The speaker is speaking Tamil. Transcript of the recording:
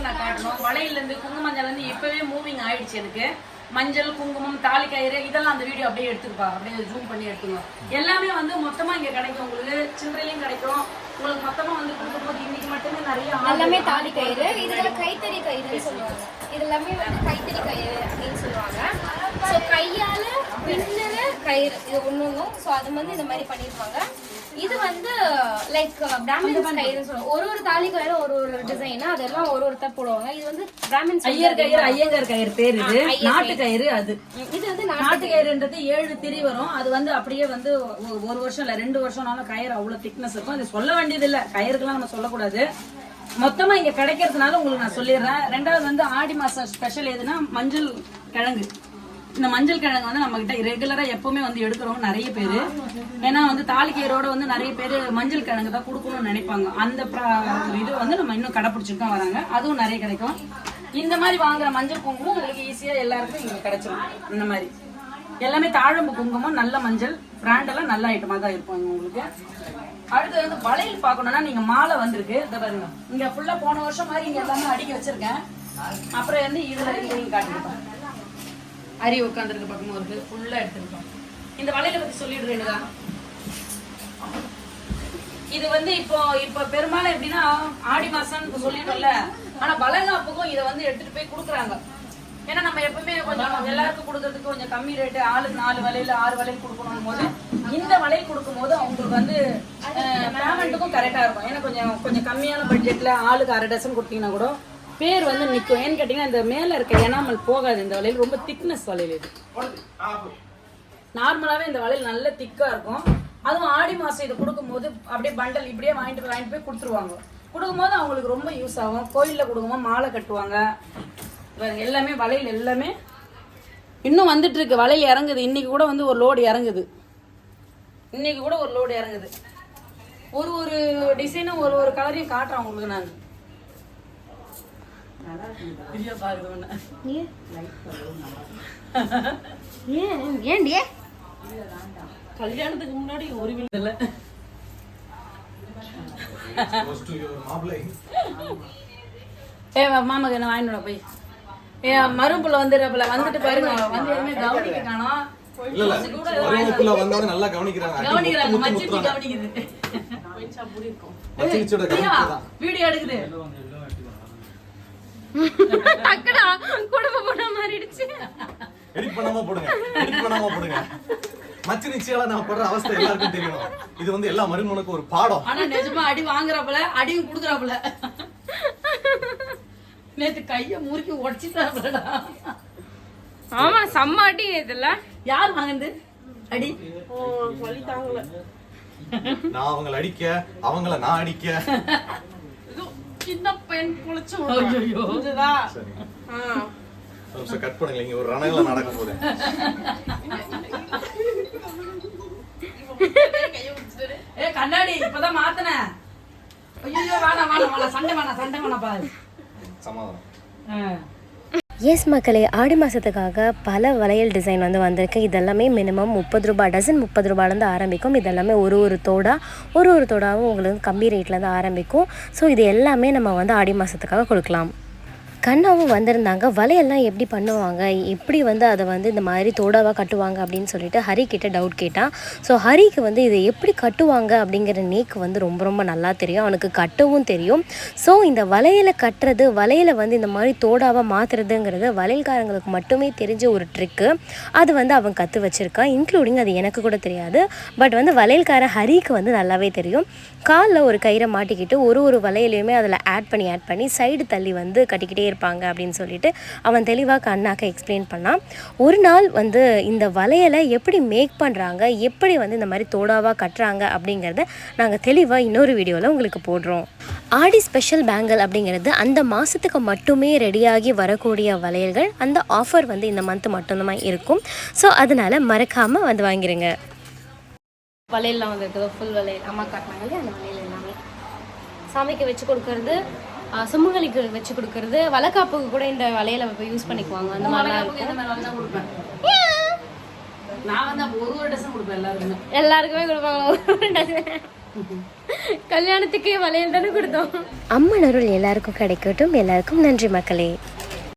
உங்களுக்கு நான் காட்டணும். வளையல்லேருந்து குங்குமஞ்சள்லேருந்து இப்போவே மூவிங் ஆயிடுச்சு எனக்கு. மஞ்சள், குங்குமம், தாலி கயிறு இதெல்லாம் அந்த வீடியோ அப்படியே எடுத்துருப்பா, அப்படியே ஜூம் பண்ணி எடுத்துக்கோங்க. எல்லாமே வந்து மொத்தமாக இங்கே கிடைக்கும். உங்களுக்கு சில்லறையிலையும் கிடைக்கும். உங்களுக்கு மொத்தமாக வந்து கொடுக்கும்போது இன்னைக்கு மட்டுமே நிறைய எல்லாமே தாலி கயிறு. இதெல்லாம் கைத்தறி கயிறுன்னு சொல்லுவாங்க. இது எல்லாமே வந்து கைத்தறி கயிறு அப்படின்னு சொல்லுவாங்க. ஸோ கையால் பின்னுற கயிறு இது ஒன்றும். ஸோ அது வந்து இந்த மாதிரி பண்ணியிருப்பாங்க. இது வந்து லைக் பிராமின்ஸ் கயிறுன்னு சொல்லுவாங்க. ஒரு தாலி கயிறு ஒரு டிசைன், அதெல்லாம் ஒருத்தர் போடுவாங்க. இது வந்து பிராமின்ஸ் ஐயங்கார் கயிறு பேர். இது நாட்டு கயிறு. அது இது வந்து நாட்டு கயிறுன்றது 7 திரி வரும். அது வந்து அப்படியே வந்து 1 வருஷம் இல்ல 2 வருஷம்னாலும் கயிறு அவ்வளவு திக்னஸ் இருக்கும். அது சொல்ல வேண்டியது இல்ல, கயிறுக்கெல்லாம் நம்ம சொல்லக்கூடாது. மொத்தமா இங்க கிடைக்கிறதுனால உங்களுக்கு நான் சொல்லிடுறேன். ரெண்டாவது வந்து ஆடி மாசம் ஸ்பெஷல் எதுனா மஞ்சள் கிழங்கு. இந்த மஞ்சள் கிழங்கு வந்து நம்ம கிட்ட ரெகுலரா எப்பவுமே வந்து எடுக்கிறவங்க நிறைய பேரு. ஏன்னா வந்து தாலிக்கயிறோட வந்து நிறைய பேரு மஞ்சள் கிழங்கு தான் கொடுக்கணும்னு நினைப்பாங்க. அந்த இது வந்து நம்ம இன்னும் கடைப்பிடிச்சிட்டு தான் வராங்க. அதுவும் நிறைய கிடைக்கும். இந்த மாதிரி வாங்குற மஞ்சள் குங்குமம் உங்களுக்கு ஈஸியா எல்லாருக்கும் இங்க கிடைச்சிடும். இந்த மாதிரி எல்லாமே தாழம்பு குங்குமம், நல்ல மஞ்சள் பிராண்ட் எல்லாம் நல்ல ஐட்டமா தான் இருக்கும் உங்களுக்கு. அடுத்து வந்து வளையல் பார்க்கணும்னா நீங்க மாலை வந்திருக்கு. இதை பாருங்க, இங்க ஃபுல்லா போன வருஷம் மாதிரி இங்க எல்லாமே அடுக்கி வச்சிருக்கேன். அப்புறம் வந்து இதுல இதையும் காட்டிருக்கேன். அரி உட்காந்துருக்கு பக்கமும் இருக்கு, ஃபுல்லா எடுத்துருக்கோம். இந்த வளையலை பத்தி சொல்லிடுறேனுதா. இது வந்து இப்போ பெரும்பாலும் எப்படின்னா ஆடி மாசம் சொல்லிட்டோம்ல, ஆனா பலகாப்புக்கும் இதை வந்து எடுத்துட்டு போய் கொடுக்குறாங்க. ஏன்னா நம்ம எப்பவுமே கொஞ்சம் எல்லாருக்கும் கொடுக்கறதுக்கு கொஞ்சம் கம்மி ரேட்டு, ஆளுக்கு 4 வளையல் 6 வளையல் கொடுக்கணும் போது இந்த வளையல் கொடுக்கும் போது அவங்களுக்கு வந்து பேமெண்ட்டுக்கும் கரெக்டா இருக்கும். ஏன்னா கொஞ்சம் கம்மியான பட்ஜெட்ல ஆளுக்கு 1/2 டசன் கொடுத்தீங்கன்னா கூட பேர் வந்து நிற்கும். ஏன்னு கேட்டீங்கன்னா இந்த மேல இருக்க எனாமல் போகாது. இந்த வளையல் ரொம்ப திக்னஸ் வளையல். இது நார்மலாவே இந்த வளையல் நல்ல திக்கா இருக்கும். அதுவும் ஆடி மாசம் இது கொடுக்கும்போது அப்படியே பண்டல் இப்படியே வாங்கிட்டு போய் கொடுத்துருவாங்க. கொடுக்கும்போது அவங்களுக்கு ரொம்ப யூஸ் ஆகும். கோயில்ல கொடுக்கும்போது மாலை கட்டுவாங்க. எல்லாமே வளையல் எல்லாமே இன்னும் வந்துட்டு இருக்கு. வளையல் இறங்குது. இன்னைக்கு கூட வந்து ஒரு லோடு இறங்குது. ஒரு டிசைனும் ஒரு கலரையும் காட்டுறேன் உங்களுக்கு. நான் ஏன்டி கல்யாணத்துக்கு முன்னாடி ஒரு இல்ல மாமாக்கு என்ன வாங்கிட்டு போய் மருப்புல வந்துட்டு பாருங்க. வந்து எதுவுமே கவனிக்க காணோம். நல்லா கவனிக்கிறாங்க. வீடியோ எடுக்குது. டக்குடா குடும்ப போன மாறிடுச்சு. எடிட் பண்ணாம போடுங்க. மச்சி நிச்சயால நான் படுற அவஸ்தை எல்லாருக்கும் தெரியும். இது வந்து எல்லா மருமனுக்கும் ஒரு பாடம். ஆனா நிஜமா அடி வாங்குறாப்புல, அடியும் குடுக்குறாப்புல. நேத்து கைய முறுக்கி உடைச்சிட்டாப்புலடா. ஆமா செம்ம அடி. இதுல யார் வாங்குது அடி? வலி தாங்கல. நான் அவங்கள அடிக்க, அவங்கள நான் அடிக்க. சின்ன பையன் புளிச்சு ஐயோ இதுதான். கட் பண்ணுங்க. இங்க ஒரு ரணங்கள நடக்க போகுது. கண்ணாடி இப்பதான் மாத்தனேன். ஐயோ வேணாம் சண்டை வேணாம் பாரு. சமாதானம். எஸ் மக்களே, ஆடி மாதத்துக்காக பல வளையல் டிசைன் வந்திருக்கு. இதெல்லாமே மினிமம் 30 ரூபாய் டசன். 30 ரூபாயிலேருந்து ஆரம்பிக்கும். இதெல்லாமே ஒரு தோடாவும் உங்களுக்கு கம்மி ரேட்லேருந்து ஆரம்பிக்கும். ஸோ இது எல்லாமே நம்ம ஆடி மாதத்துக்காக கொடுக்கலாம். கண்ணாவும் வந்திருந்தாங்க. வலையெல்லாம் எப்படி பண்ணுவாங்க, எப்படி அதை இந்த மாதிரி தோடாவாக கட்டுவாங்க அப்படின்னு சொல்லிட்டு ஹரிக்கிட்ட டவுட் கேட்டான். ஸோ ஹரிக்கு இதை எப்படி கட்டுவாங்க அப்படிங்கிற நேக்கு ரொம்ப ரொம்ப நல்லா தெரியும். அவனுக்கு கட்டவும் தெரியும். ஸோ இந்த வலையில் கட்டுறது, வலையில் இந்த மாதிரி தோடாவாக மாற்றுறதுங்கிறது வளையல்காரங்களுக்கு மட்டுமே தெரிஞ்ச ஒரு ட்ரிக்கு. அது அவன் கற்று வச்சுருக்கான். இன்க்ளூடிங் அது எனக்கு கூட தெரியாது. பட் வளையல்காரன் ஹரிக்கு நல்லாவே தெரியும். காலில் ஒரு கயிறை மாட்டிக்கிட்டு ஒரு வலையிலையுமே அதில் ஆட் பண்ணி சைடு தள்ளி கட்டிக்கிட்டே இருப்பாங்க அப்படின்னு சொல்லிட்டு அவன் தெளிவாக அண்ணாக்க எக்ஸ்பிளைன் பண்ணான். ஒரு நாள் இந்த வளையலை எப்படி மேக் பண்ணுறாங்க, எப்படி இந்த மாதிரி தோடாவாக கட்டுறாங்க அப்படிங்கிறத நாங்கள் தெளிவாக இன்னொரு வீடியோவில் உங்களுக்கு போடுறோம். ஆடி ஸ்பெஷல் பேங்கிள் அப்படிங்கிறது அந்த மாதத்துக்கு மட்டுமே ரெடியாகி வரக்கூடிய வளையல்கள். அந்த ஆஃபர் இந்த மந்த் மட்டும்தான் இருக்கும். ஸோ அதனால் மறக்காமல் வாங்கிடுங்க. வளையல்லாம் வந்துருக்குதோ ஃபுல் வளையல் அம்மா காட்டினாங்களே அந்த வளையல் எல்லாமே சாமிக்கு வச்சு கொடுக்கறது, சுமங்கலிக்கு வச்சு கொடுக்கறது, வளக்காப்புக்கு கூட இந்த வளையலை யூஸ் பண்ணிக்குவாங்க. அந்த மாதிரிலாம் இருக்கும். நான் ஒரு டசன் கொடுப்பேன். எல்லாருக்குமே கொடுப்பாங்க ஒரு டசன். கல்யாணத்துக்கே வளையல் தானே கொடுத்தோம். அம்மன் அருள் எல்லாருக்கும் கிடைக்கட்டும். எல்லாருக்கும் நன்றி மக்களே.